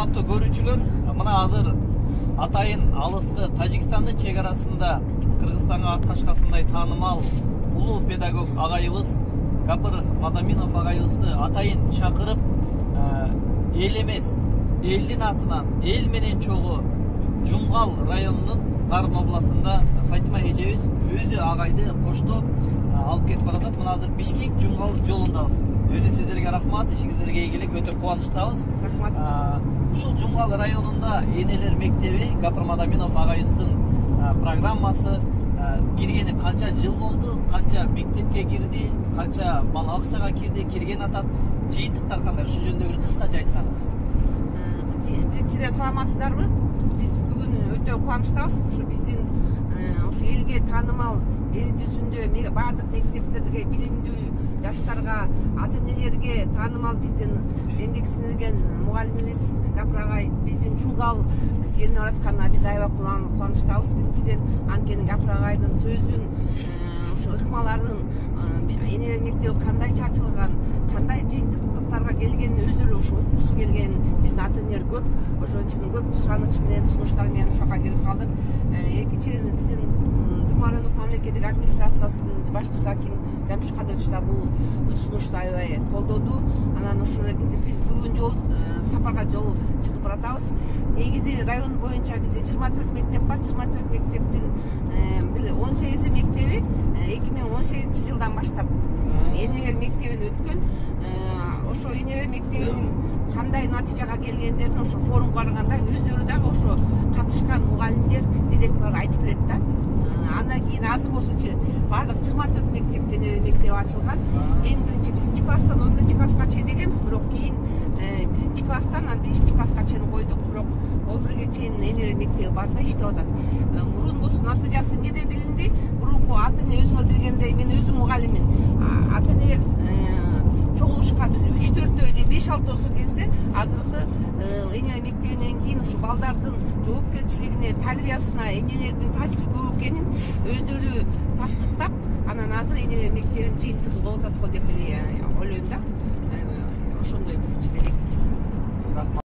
урматтуу көрүүчүлөр, мына азыр атайын алыскы Тажикстандын чек арасында Кыргызстанга атташкасындай таанымал улуу педагог агайыбыз Гапыр Мадаминов агайыбызды атайын чакырып, эл эмес, элдин атынан, эл менен чогуу Жумгал районунун Нарын областында Фатима эжебиз өзү агайды коштоп алып кетип баратат. Мына азыр Бишкек Жумгал жолундабыз. Өзү сиздерге рахмат, ишиңиздерге ийгилик, өтө кубанычтабыз. Рахмат. Ушул Жумгал районунда энелер мектеби Гапыр Мадаминов агайыбыздын программасы киргени канча жыл болду, канча мектепке кирди, канча бала акчага кирди, кирген атат, жыйынтыктар кандай? Ушул жөнүндө бир кыскача айтсаңыз. Биринчиден саламатсыздарбы? Биз бүгүн өтө кубанычтабыз. Ушу биздин ушу элге таанымал, эл жүзүндө баардык мектептерге билимдүү жаштарга, ата-энелерге таанымал биздин эмгек сиңирген мугалимибиз Гапыр агай биздин Жумгал жерине баратканына биз аябай кубанычтабыз. Биринчиден анткени Гапыр агайдын сөзүн, ушу ыкмаларын, энелер мектеби кандай чачылган, кандай жыйынтыктарга келгенин өздөрү ушу уккусу келген биздин ата-энелер көп. Ошон үчүн көп сураныч менен, сунуштар менен ушуга келип калдык. Экинчиден биздин Жумгал райондук мамлекеттик администрациясынын башчысы аким Жамшит Кадырович да бул сунушту аябай колдоду. Анан ушул биз бүгүн жол сапарга жол чыгып баратабыз. Негизи район боюнча бизде 24 мектеп бар. 24 мектептин бир 18 мектеби 2018-жылдан баштап энелер мектебин өткөн. Ошо энелер мектебинин кандай натыйжага келгендерин ошо форумга барганда өздөрү дагы ошо катышкан мугалимдер, директорлор айтып берет да. Андан кийин азыр болсочу баардык 24 мектепте энелер мектеби ачылган. Эң биринчи 1-класстан 11-класска чейин дегенбиз, бирок кийин 1-класстан 5-класска чейин койдук, бирок 11-ге чейин энелер мектеби бар да, иштеп атат. Мурун болсо натыйжасы эмнеде билинди? Мурунку ата-эне өзүңөр билгендей, мен өзүм мугалиммин. Ата-энелер чогулушка 3-4 же 5-6 келсе, азыркы энелер мектебинен кийин ушу балдардын жоопкерчилигине, тарбиясына энелердин таасири көп экенин өздөрү тастыктап, анан азыр энелер мектебинин жыйынтыгы болуп атат го деп ойлойм да. Ошондой биринчиден.